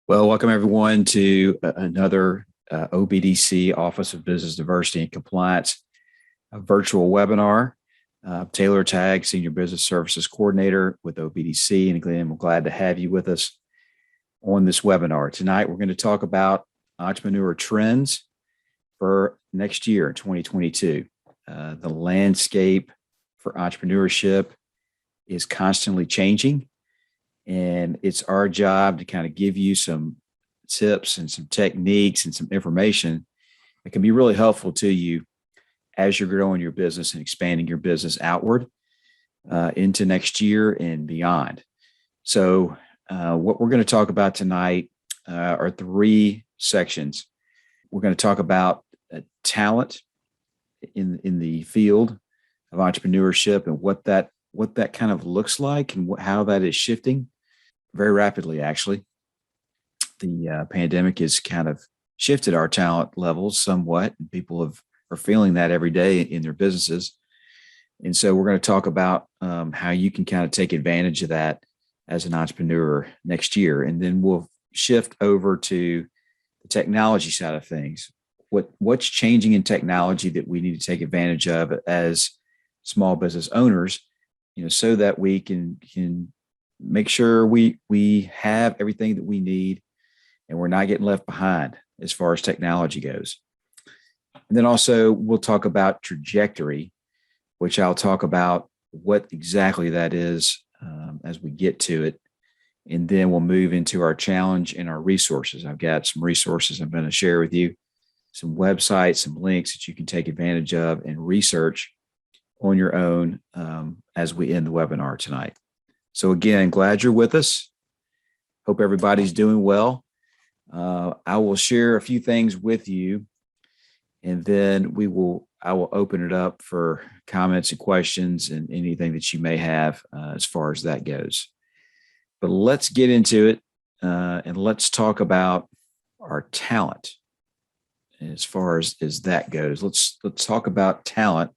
Well, welcome everyone to another OBDC, Office of Business Diversity and Compliance, virtual webinar. Taylor Tagg, Senior Business Services Coordinator with OBDC. And again, we're glad to have you with us on this webinar. Tonight, we're going to talk about entrepreneur trends for next year, 2022. The landscape for entrepreneurship is constantly changing. And it's our job to kind of give you some tips and some techniques and some information that can be really helpful to you as you're growing your business and expanding your business outward into next year and beyond. So what we're going to talk about tonight are three sections. We're going to talk about talent in the field of entrepreneurship and what that kind of looks like and how that is shifting very rapidly. Actually, the pandemic has kind of shifted our talent levels somewhat, and people are feeling that every day in their businesses. And so we're going to talk about how you can kind of take advantage of that as an entrepreneur next year. And then we'll shift over to the technology side of things. What's changing in technology that we need to take advantage of as small business owners, so that we can make sure we have everything that we need and we're not getting left behind as far as technology goes. And then also we'll talk about trajectory, which I'll talk about what exactly that is as we get to it. And then we'll move into our challenge and our resources. I've got some resources I'm going to share with you, some websites, some links that you can take advantage of and research on your own as we end the webinar tonight. So again, glad you're with us. Hope everybody's doing well. I will share a few things with you, and then I will open it up for comments and questions and anything that you may have as far as that goes. But let's get into it and let's talk about our talent. As far as that goes, let's talk about talent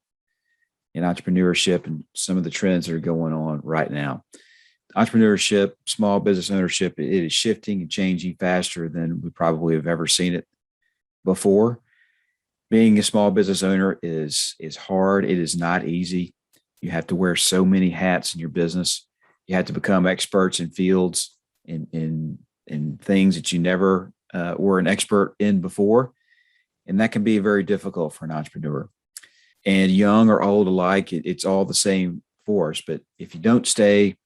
in entrepreneurship and some of the trends that are going on right now. Entrepreneurship, small business ownership, it is shifting and changing faster than we probably have ever seen it before. Being a small business owner is hard. It is not easy. You have to wear so many hats in your business. You have to become experts in fields in things that you never were an expert in before. And that can be very difficult for an entrepreneur. And young or old alike, it's all the same for us. But if you don't stay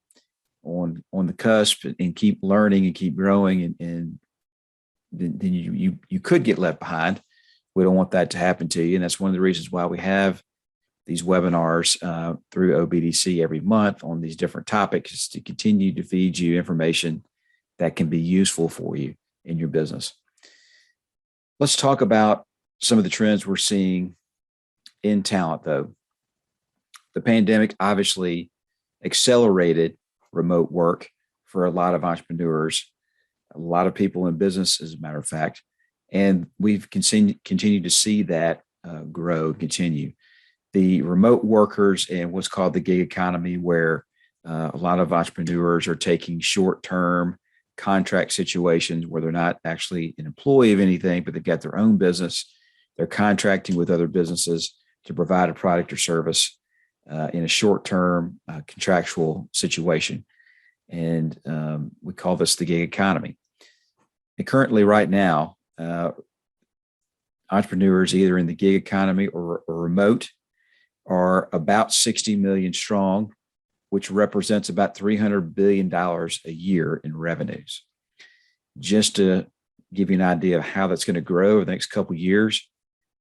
on the cusp and keep learning and keep growing, and then you could get left behind. We don't want that to happen to you. And that's one of the reasons why we have these webinars through OBDC every month on these different topics, is to continue to feed you information that can be useful for you in your business. Let's talk about some of the trends we're seeing in talent, though. The pandemic obviously accelerated remote work for a lot of entrepreneurs, a lot of people in business, as a matter of fact, and we've continued to see that grow, continue. The remote workers and what's called the gig economy, where a lot of entrepreneurs are taking short-term contract situations where they're not actually an employee of anything, but they've got their own business. They're contracting with other businesses to provide a product or service in a short-term contractual situation. And we call this the gig economy. And currently, right now, entrepreneurs either in the gig economy or remote are about 60 million strong, which represents about $300 billion a year in revenues. Just to give you an idea of how that's going to grow over the next couple of years,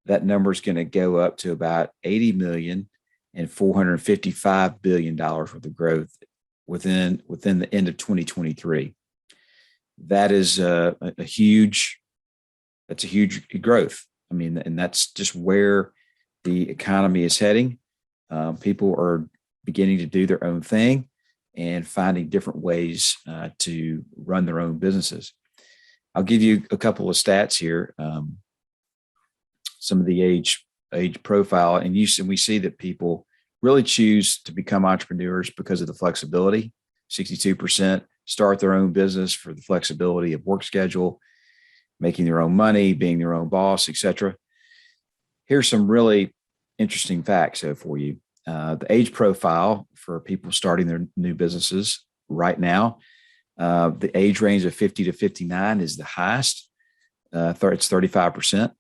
that number is going to go up to about 80 million and $455 billion worth of growth within the end of 2023. That is a huge growth. I mean, and that's just where the economy is heading. People are beginning to do their own thing and finding different ways to run their own businesses. I'll give you a couple of stats here. Some of the age profile, and we see that people really choose to become entrepreneurs because of the flexibility. 62% start their own business for the flexibility of work schedule, making their own money, being their own boss, etc. Here's some really interesting facts for you. The age profile for people starting their new businesses right now, the age range of 50 to 59 is the highest. It's 35%.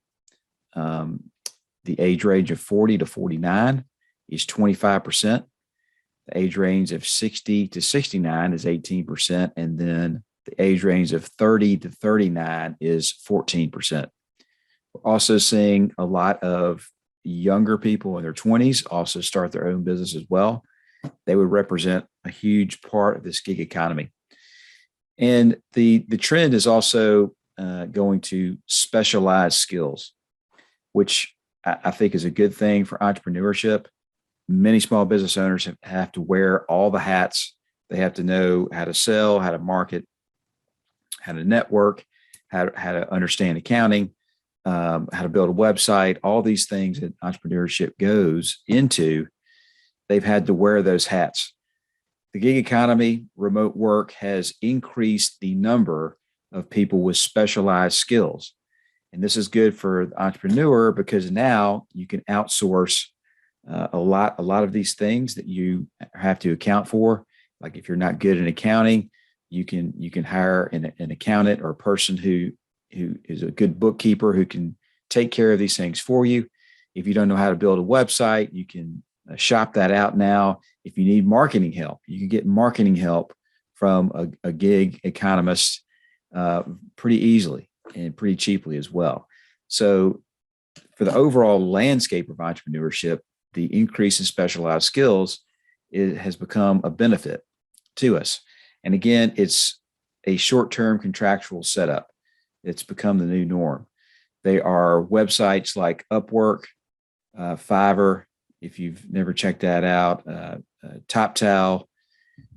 The age range of 40 to 49 is 25%. The age range of 60 to 69 is 18%. And then the age range of 30 to 39 is 14%. We're also seeing a lot of younger people in their 20s also start their own business as well. They would represent a huge part of this gig economy. And the trend is also going to specialized skills, which I think is a good thing for entrepreneurship. Many small business owners have to wear all the hats. They have to know how to sell, how to market, how to network, how to understand accounting, how to build a website, all these things that entrepreneurship goes into. They've had to wear those hats. The gig economy, remote work has increased the number of people with specialized skills. And this is good for the entrepreneur because now you can outsource a lot of these things that you have to account for. Like if you're not good in accounting, you can hire an accountant or a person who is a good bookkeeper who can take care of these things for you. If you don't know how to build a website, you can shop that out now. If you need marketing help, you can get marketing help from a gig economist pretty easily and pretty cheaply as well. So for the overall landscape of entrepreneurship, the increase in specialized skills has become a benefit to us. And again, it's a short-term contractual setup. It's become the new norm. They are websites like Upwork, Fiverr, if you've never checked that out, TopTal,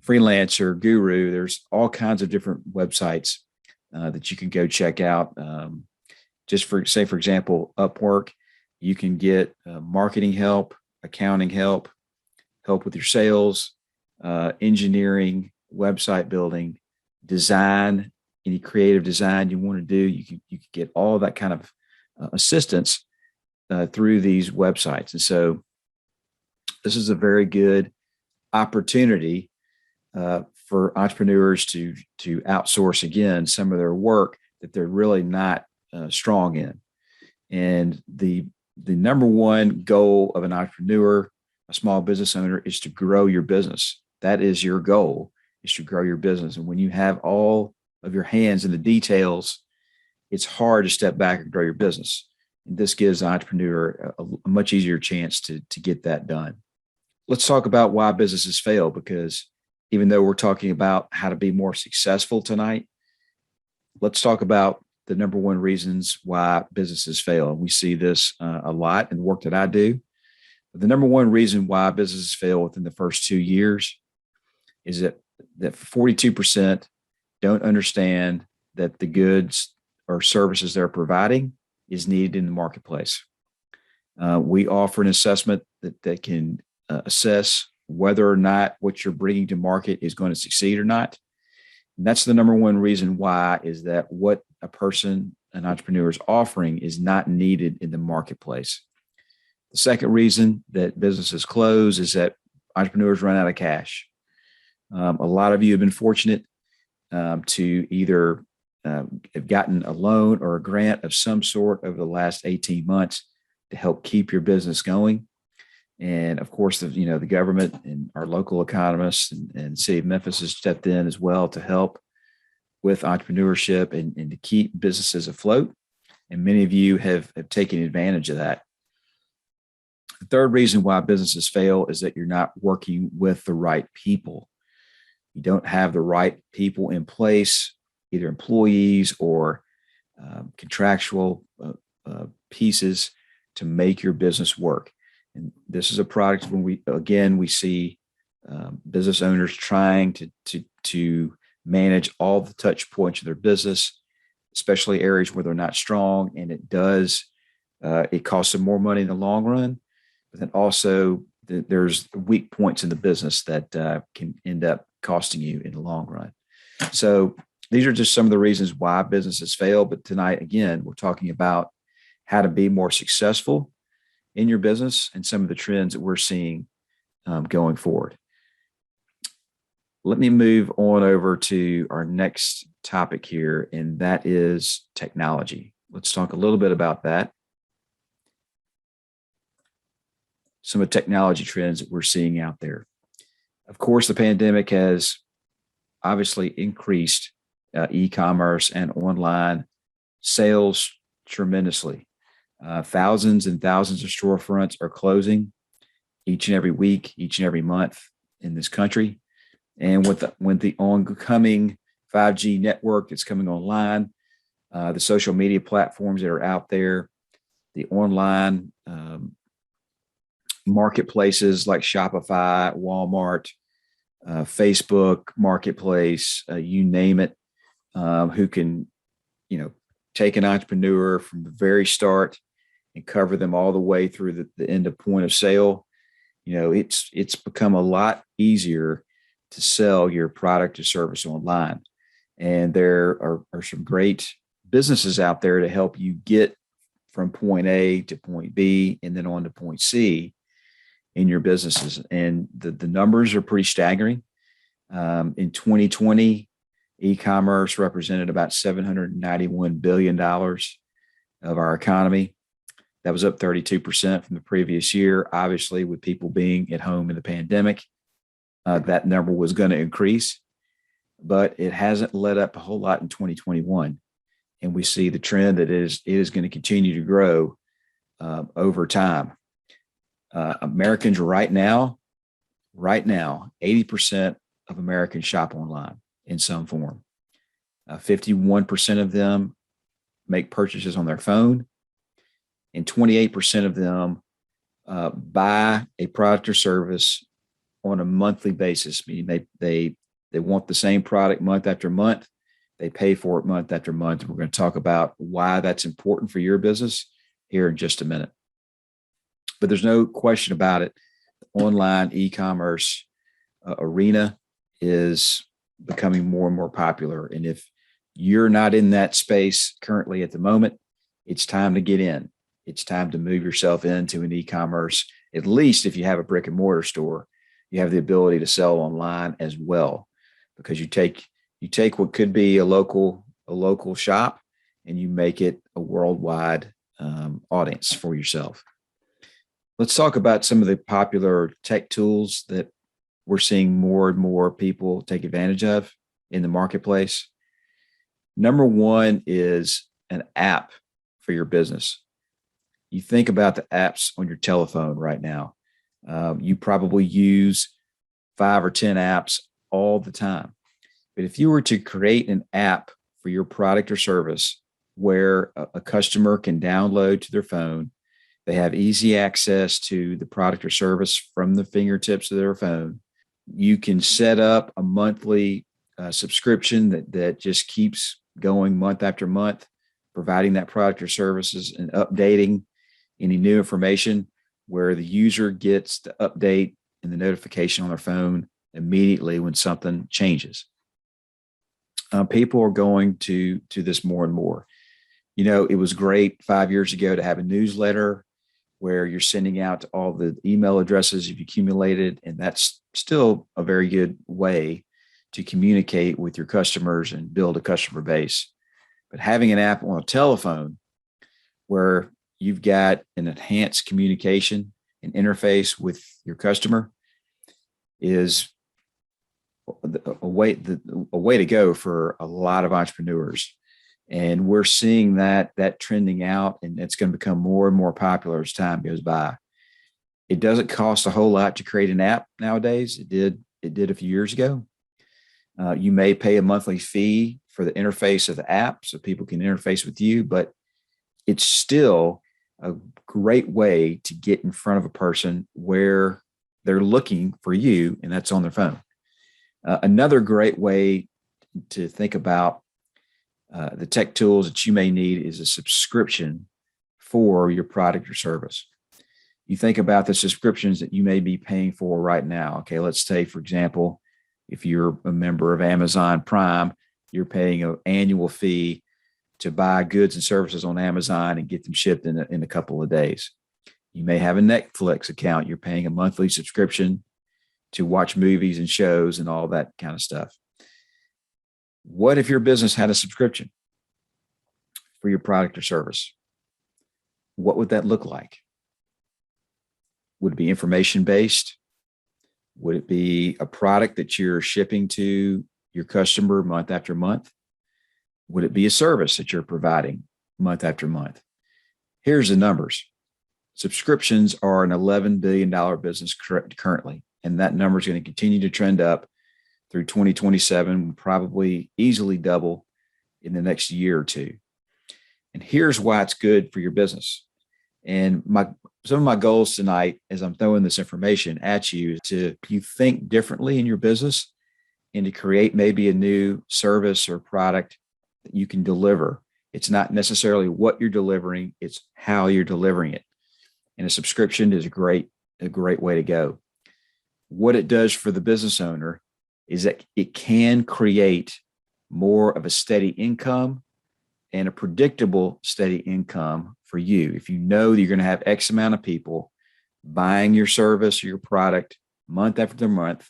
Freelancer, Guru. There's all kinds of different websites that you can go check out. Just for example, Upwork, you can get marketing help, accounting help, help with your sales, engineering, website building, design, any creative design you want to do. You can get all that kind of assistance through these websites. And so this is a very good opportunity for entrepreneurs to outsource again some of their work that they're really not strong in. And the number one goal of an entrepreneur, a small business owner, is to grow your business. That is your goal, is to grow your business. And when you have all of your hands in the details, it's hard to step back and grow your business. And this gives the entrepreneur a much easier chance to get that done. Let's talk about why businesses fail, because even though we're talking about how to be more successful tonight, let's talk about the number one reasons why businesses fail. And we see this a lot in the work that I do. But the number one reason why businesses fail within the first 2 years is that 42% don't understand that the goods or services they're providing is needed in the marketplace. We offer an assessment that can assess whether or not what you're bringing to market is going to succeed or not. And that's the number one reason why, is that what an entrepreneur is offering is not needed in the marketplace. The second reason that businesses close is that entrepreneurs run out of cash. A lot of you have been fortunate to either have gotten a loan or a grant of some sort over the last 18 months to help keep your business going. And of course, the government and our local economists and city of Memphis has stepped in as well to help with entrepreneurship and to keep businesses afloat. And many of you have taken advantage of that. The third reason why businesses fail is that you're not working with the right people. You don't have the right people in place, either employees or contractual pieces to make your business work. And this is a product when we see business owners trying to manage all the touch points of their business, especially areas where they're not strong. And it costs them more money in the long run, but then also there's weak points in the business that can end up costing you in the long run. So these are just some of the reasons why businesses fail. But tonight, again, we're talking about how to be more successful in your business and some of the trends that we're seeing going forward. Let me move on over to our next topic here, and that is technology. Let's talk a little bit about that. Some of the technology trends that we're seeing out there. Of course, the pandemic has obviously increased e-commerce and online sales tremendously. Thousands and thousands of storefronts are closing each and every week, each and every month in this country. And with the oncoming 5G network that's coming online, the social media platforms that are out there, the online marketplaces like Shopify, Walmart, Facebook Marketplace, you name it, who can, take an entrepreneur from the very start and cover them all the way through the end of point of sale. It's become a lot easier to sell your product or service online. And there are some great businesses out there to help you get from point A to point B and then on to point C in your businesses. And the numbers are pretty staggering. In 2020, e-commerce represented about $791 billion of our economy. That was up 32% from the previous year. Obviously, with people being at home in the pandemic, that number was going to increase, but it hasn't let up a whole lot in 2021. And we see the trend that it is going to continue to grow over time. Americans right now, 80% of Americans shop online in some form. 51% of them make purchases on their phone, and 28% of them buy a product or service on a monthly basis, meaning they want the same product month after month. They pay for it month after month. And we're going to talk about why that's important for your business here in just a minute. But there's no question about it. The online e-commerce arena is becoming more and more popular. And if you're not in that space currently at the moment, it's time to get in. It's time to move yourself into an e-commerce. At least if you have a brick and mortar store, you have the ability to sell online as well, because you take what could be a local shop and you make it a worldwide audience for yourself. Let's talk about some of the popular tech tools that we're seeing more and more people take advantage of in the marketplace. Number one is an app for your business. You think about the apps on your telephone right now. You probably use 5 or 10 apps all the time. But if you were to create an app for your product or service where a customer can download to their phone, they have easy access to the product or service from the fingertips of their phone. You can set up a monthly subscription that just keeps going month after month, providing that product or services and updating any new information, where the user gets the update and the notification on their phone immediately when something changes. People are going to this more and more. It was great 5 years ago to have a newsletter where you're sending out to all the email addresses you've accumulated, and that's still a very good way to communicate with your customers and build a customer base. But having an app on a telephone where you've got an enhanced communication and interface with your customer is a way to go for a lot of entrepreneurs. And we're seeing that trending out, and it's going to become more and more popular as time goes by. It doesn't cost a whole lot to create an app nowadays. It did a few years ago. You may pay a monthly fee for the interface of the app so people can interface with you, but it's still a great way to get in front of a person where they're looking for you, and that's on their phone. Another great way to think about the tech tools that you may need is a subscription for your product or service. You think about the subscriptions that you may be paying for right now. Okay, let's say, for example, If you're a member of Amazon Prime, you're paying an annual fee to buy goods and services on Amazon and get them shipped in a couple of days. You may have a Netflix account. You're paying a monthly subscription to watch movies and shows and all that kind of stuff. What if your business had a subscription for your product or service? What would that look like? Would it be information based? Would it be a product that you're shipping to your customer month after month? Would it be a service that you're providing month after month? Here's the numbers. Subscriptions are an $11 billion business currently, and that number is going to continue to trend up through 2027, probably easily double in the next year or two. And here's why it's good for your business. And some of my goals tonight, as I'm throwing this information at you, is to you think differently in your business and to create maybe a new service or product that you can deliver. It's not necessarily what you're delivering, it's how you're delivering it. And a subscription is a great way to go. What it does for the business owner is that it can create more of a steady income and a predictable steady income for you. If you know that you're going to have X amount of people buying your service or your product month after month,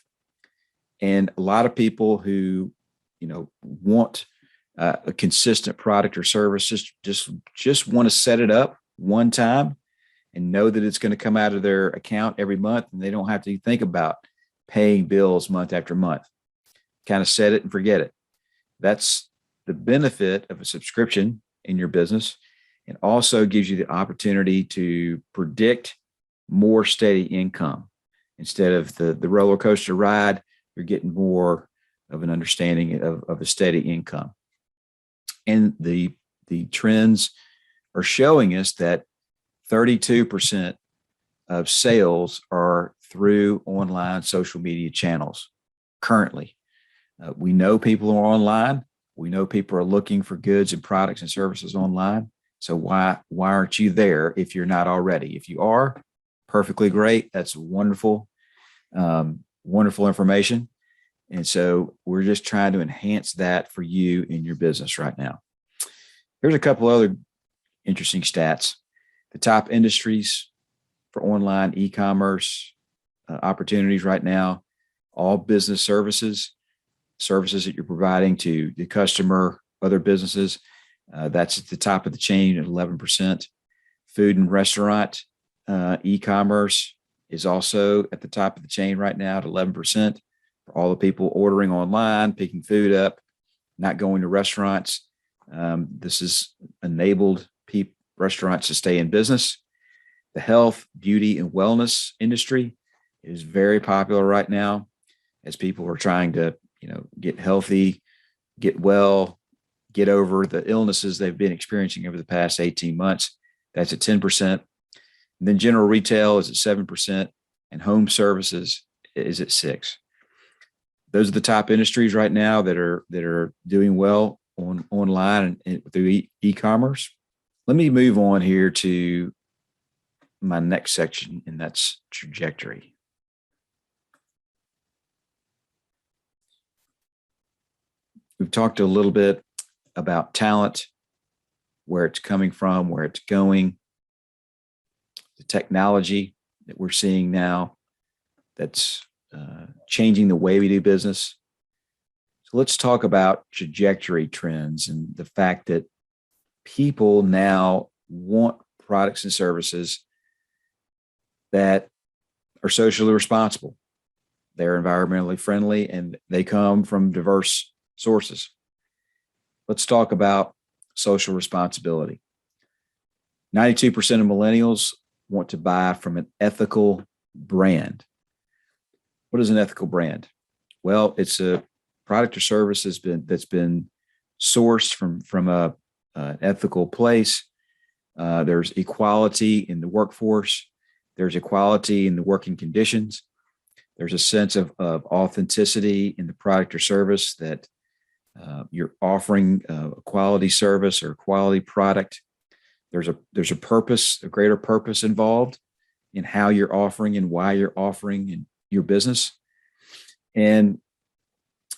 and a lot of people who, want a consistent product or service, just want to set it up one time and know that it's going to come out of their account every month, and they don't have to think about paying bills month after month. Kind of set it and forget it. That's the benefit of a subscription in your business. It also gives you the opportunity to predict more steady income. Instead of the roller coaster ride, you're getting more of an understanding of a steady income. And the trends are showing us that 32% of sales are through online social media channels currently. We know people are online. We know people are looking for goods and products and services online. So why aren't you there if you're not already? If you are, perfectly great. That's wonderful, wonderful information. And so we're just trying to enhance that for you in your business right now. Here's a couple other interesting stats. The top industries for online e-commerce opportunities right now, all business services that you're providing to the customer, other businesses, that's at the top of the chain at 11%. Food and restaurant e-commerce is also at the top of the chain right now at 11%. For all the people ordering online, picking food up, not going to restaurants. This has enabled restaurants to stay in business. The health, beauty, and wellness industry is very popular right now as people are trying to, get healthy, get well, get over the illnesses they've been experiencing over the past 18 months. That's at 10%. And then general retail is at 7%, and home services is at 6%. Those are the top industries right now that are doing well online and through e-commerce. Let me move on here to my next section, and that's trajectory. We've talked a little bit about talent, where it's coming from, where it's going, the technology that we're seeing now that's changing the way we do business. So let's talk about trajectory trends and the fact that people now want products and services that are socially responsible. They're environmentally friendly, and they come from diverse sources. Let's talk about social responsibility. 92% of millennials want to buy from an ethical brand. What is an ethical brand? Well, it's a product or service that's been sourced from an ethical place. There's equality in the workforce. There's equality in the working conditions. There's a sense of authenticity in the product or service that you're offering a quality service or a quality product. There's a purpose, a greater purpose involved in how you're offering and why you're offering in your business. And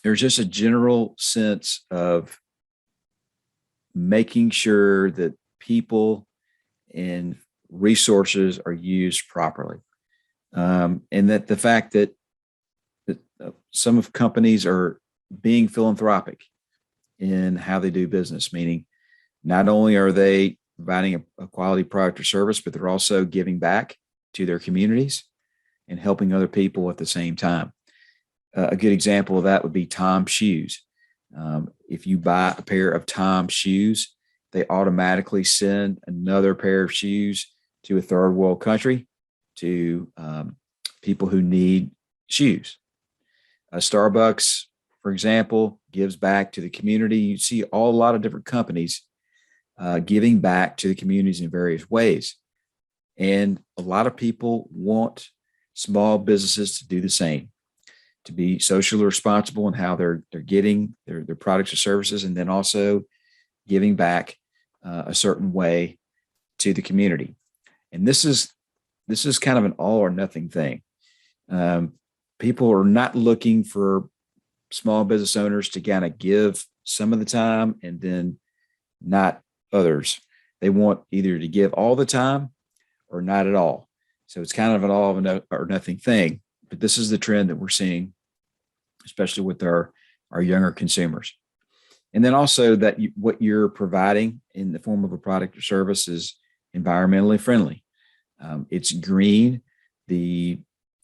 there's just a general sense of making sure that people and resources are used properly. And that the fact that some of companies are being philanthropic in how they do business, meaning not only are they providing a quality product or service, but they're also giving back to their communities and helping other people at the same time. A good example of that would be Tom shoes. If you buy a pair of Tom shoes, they automatically send another pair of shoes to a third world country, to people who need shoes. Starbucks, for example, gives back to the community. You see a lot of different companies giving back to the communities in various ways. And a lot of people want small businesses to do the same, to be socially responsible in how they're getting their products or services, and then also giving back a certain way to the community. And this is kind of an all or nothing thing. People are not looking for small business owners to kind of give some of the time and then not others. They want either to give all the time or not at all. So it's kind of an all or nothing thing. But this is the trend that we're seeing, especially with our younger consumers. And then also that what you're providing in the form of a product or service is environmentally friendly. It's green.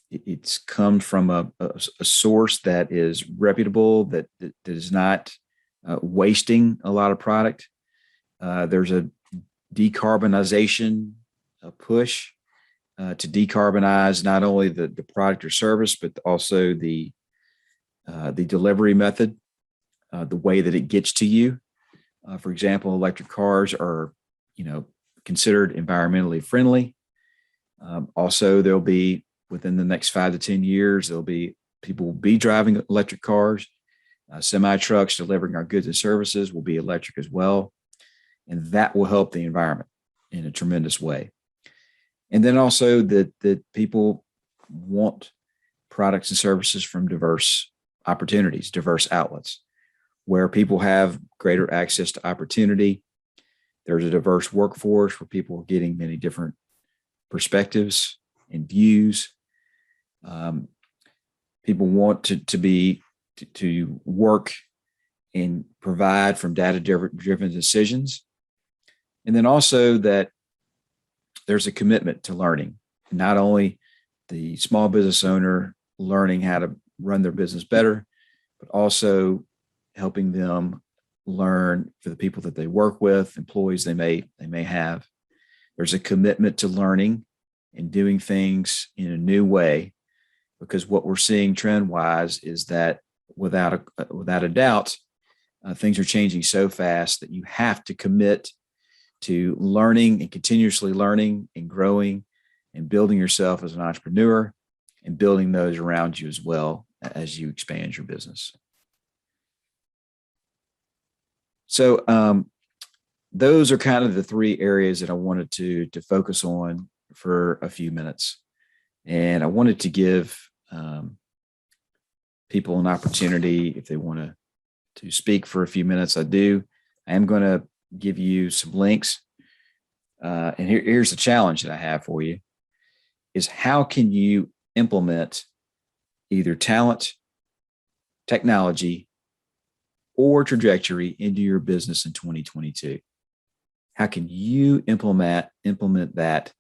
It's come from a source that is reputable, that is not wasting a lot of product. There's a decarbonization push to decarbonize not only the product or service, but also the delivery method, the way that it gets to you. For example, electric cars are, considered environmentally friendly. Also, there'll be, within the next 5 to 10 years, people will be driving electric cars. Semi trucks delivering our goods and services will be electric as well. And that will help the environment in a tremendous way. And then also that people want products and services from diverse opportunities, diverse outlets, where people have greater access to opportunity. There's a diverse workforce where people are getting many different perspectives and views. People want to work and provide from data-driven decisions. And then also that there's a commitment to learning, not only the small business owner learning how to run their business better, but also helping them learn for the people that they work with, employees they may have. There's a commitment to learning and doing things in a new way, because what we're seeing trend-wise is that without a doubt, things are changing so fast that you have to commit to learning and continuously learning and growing and building yourself as an entrepreneur and building those around you as well as you expand your business. So those are kind of the 3 areas that I wanted to focus on for a few minutes. And I wanted to give people an opportunity, if they want to speak for a few minutes. I am going to give you some links. And here's the challenge that I have for you, is how can you implement either talent, technology, or trajectory into your business in 2022? How can you implement that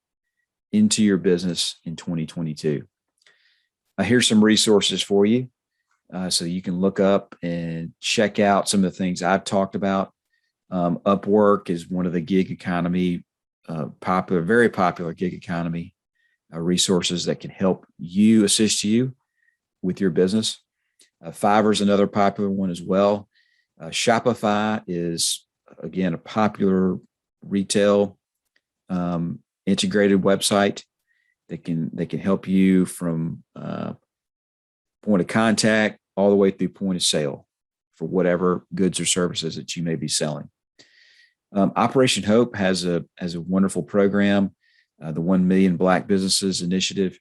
into your business in 2022? Here's some resources for you, so you can look up and check out some of the things I've talked about. Upwork is one of the gig economy, very popular gig economy resources that can help you, assist you with your business. Fiverr is another popular one as well. Shopify is, again, a popular retail integrated website that can help you from point of contact all the way through point of sale for whatever goods or services that you may be selling. Operation Hope has a wonderful program, the 1 Million Black Businesses Initiative,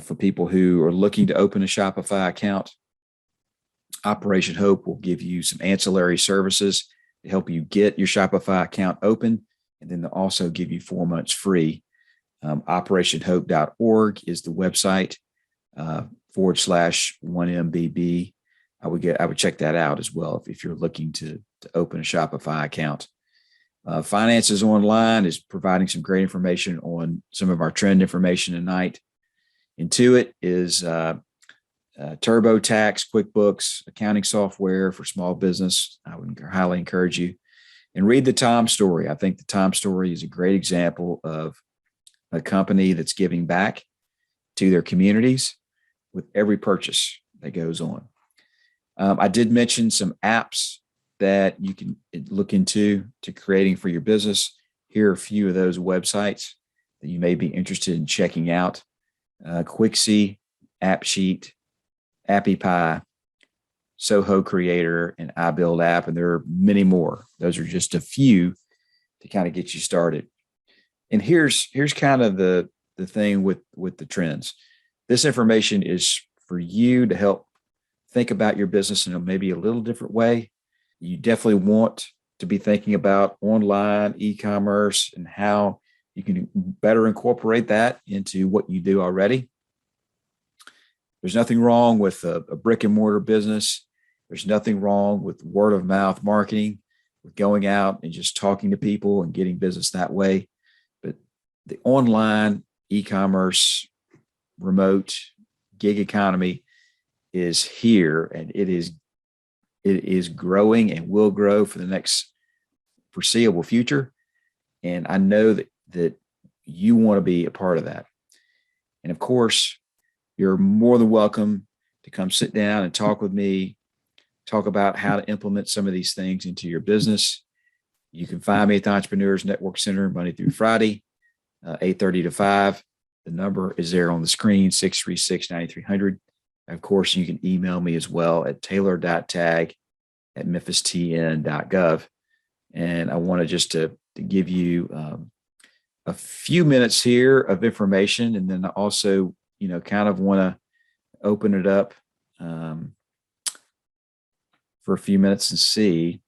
for people who are looking to open a Shopify account. Operation Hope will give you some ancillary services to help you get your Shopify account open, and then they'll also give you 4 months free. Operationhope.org is the website, /1MBB. I would check that out as well if you're looking to open a Shopify account. Finances Online is providing some great information on some of our trend information tonight. Intuit is TurboTax, QuickBooks, accounting software for small business. I would highly encourage you. And read the Tom Story. I think the Tom Story is a great example of a company that's giving back to their communities with every purchase that goes on. I did mention some apps that you can look into to creating for your business. Here are a few of those websites that you may be interested in checking out. Quixie, AppSheet, AppyPie, Soho Creator, and iBuild App, and there are many more. Those are just a few to kind of get you started. And here's kind of the thing with the trends. This information is for you to help think about your business in a maybe a little different way. You definitely want to be thinking about online e-commerce and how you can better incorporate that into what you do already. There's nothing wrong with a brick and mortar business. There's nothing wrong with word of mouth marketing, with going out and just talking to people and getting business that way. But the online e-commerce, remote gig economy is here, and it is growing and will grow for the next foreseeable future. And I know that you want to be a part of that. And of course, you're more than welcome to come sit down and talk with me, talk about how to implement some of these things into your business. You can find me at the Entrepreneurs Network Center Monday through Friday, 8:30 to 5. The number is there on the screen, 636-9300. Of course, you can email me as well at taylor.tagg@memphistn.gov. And I wanted just to give you a few minutes here of information, and then I also, kind of want to open it up for a few minutes and see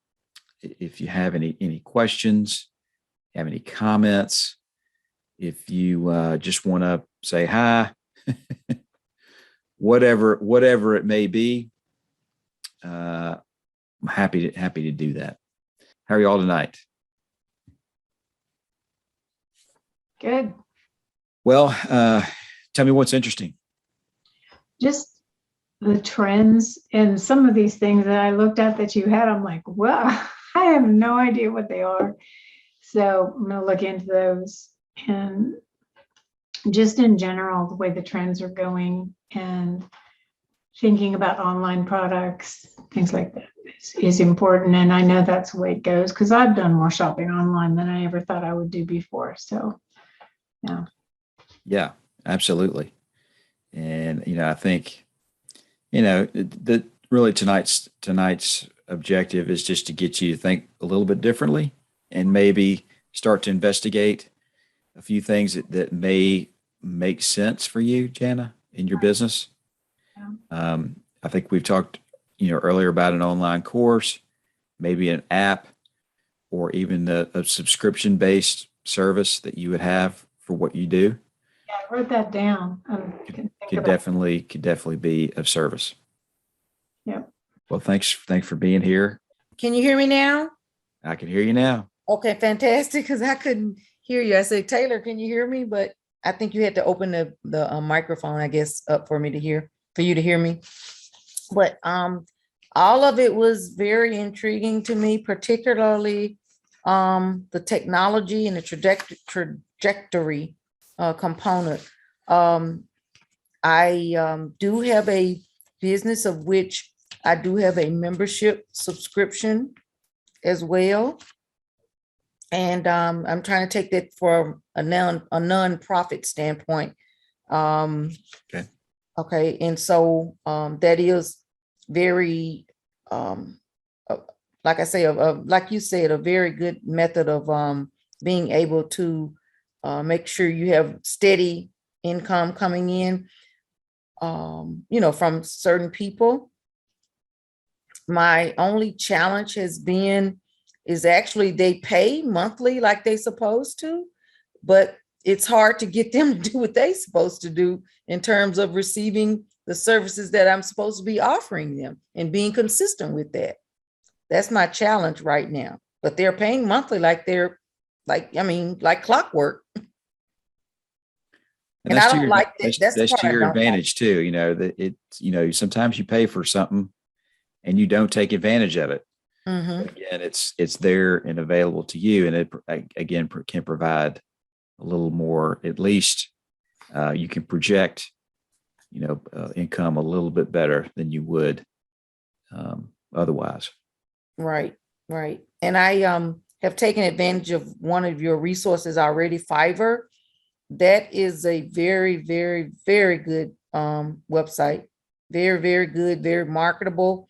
if you have any questions, have any comments. If you just want to say hi, whatever it may be, I'm happy to do that. How are you all tonight? Good. Well, tell me what's interesting. Just the trends and some of these things that I looked at that you had, I'm like, well, I have no idea what they are. So I'm going to look into those, and just in general, the way the trends are going and thinking about online products, things like that is important. And I know that's the way it goes because I've done more shopping online than I ever thought I would do before. So, yeah. Yeah, absolutely. And, I think, that really tonight's objective is just to get you to think a little bit differently and maybe start to investigate a few things that may make sense for you, Jana, in your business. Yeah. I think we've talked, earlier about an online course, maybe an app, or even a subscription-based service that you would have for what you do. Yeah, I wrote that down. Could definitely be of service. Yep. Well, thanks for being here. Can you hear me now? I can hear you now. Okay, fantastic. Because I couldn't hear you. I said, Taylor, can you hear me? But I think you had to open the microphone, I guess, up for you to hear me. But all of it was very intriguing to me, particularly the technology and the trajectory component. I do have a business of which I do have a membership subscription as well. And I'm trying to take that for a non-profit standpoint. Okay. And so that is very, like I say, like you said, a very good method of being able to make sure you have steady income coming in, from certain people. my only challenge has been is actually they pay monthly like they supposed to, but it's hard to get them to do what they supposed to do in terms of receiving the services that I'm supposed to be offering them and being consistent with that. That's my challenge right now. But they're paying monthly like they're like clockwork. And I don't like that. That's the that's part to I your don't like. advantage too. You know, that sometimes you pay for something and you don't take advantage of it. Mhm. But again, it's there and available to you. And it again can provide a little more, at least you can project, income a little bit better than you would otherwise. Right, right. And I have taken advantage of one of your resources already, Fiverr. That is a very, very, very good website. Very, very good, very marketable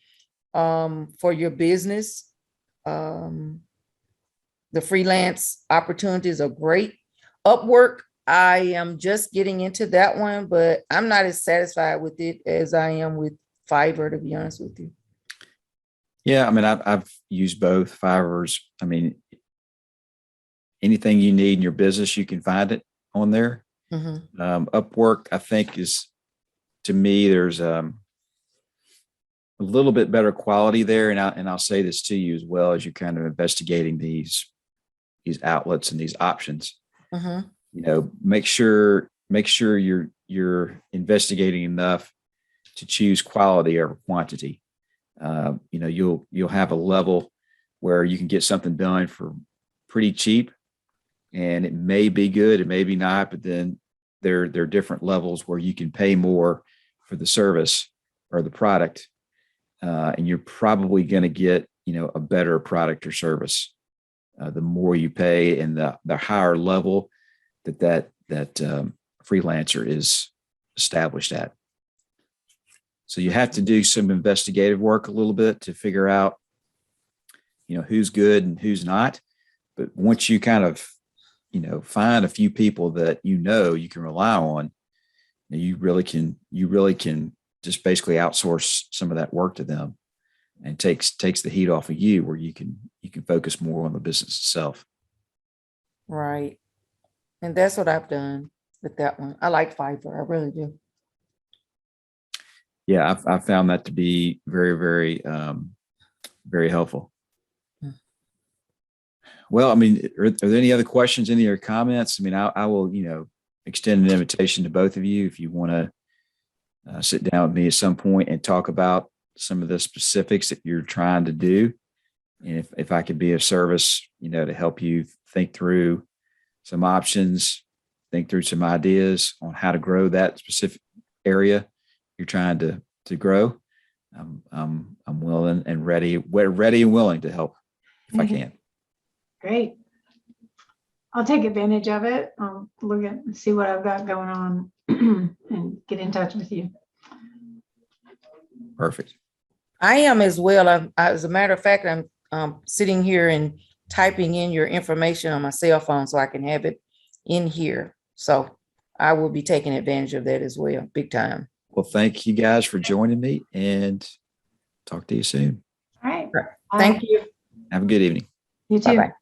for your business. The freelance opportunities are great. Upwork, I am just getting into that one, but I'm not as satisfied with it as I am with Fiverr, to be honest with you. Yeah, I mean, I've used both Fiverr's. I mean, anything you need in your business, you can find it on there. Upwork, I think, is, to me, there's a little bit better quality there, and I'll say this to you as well as you're kind of investigating these outlets and these options. Make sure you're investigating enough to choose quality over quantity. You'll have a level where you can get something done for pretty cheap, and it may be good, it may be not, but then there are different levels where you can pay more for the service or the product, and you're probably going to get a better product or service the more you pay, and the higher level that freelancer is established at. So you have to do some investigative work a little bit to figure out, who's good and who's not. But once you kind of, find a few people that you can rely on, you really can just basically outsource some of that work to them, and takes the heat off of you, where you can focus more on the business itself. Right. And that's what I've done with that one. I like Fiverr. I really do. Yeah, I found that to be very, very, very helpful. Well, I mean, are there any other questions, any other comments? I mean, I will, extend an invitation to both of you if you want to sit down with me at some point and talk about some of the specifics that you're trying to do. And if I could be of service, to help you think through some options, think through some ideas on how to grow that specific area you're trying to grow, I'm willing and ready. We're ready and willing to help if I can. Great. I'll take advantage of it. I'll look at and see what I've got going on and get in touch with you. Perfect. I am as well. As a matter of fact, I'm sitting here and typing in your information on my cell phone so I can have it in here. So I will be taking advantage of that as well, big time. Well, thank you guys for joining me, and talk to you soon. All right. Thank you. Have a good evening. You too. Bye-bye.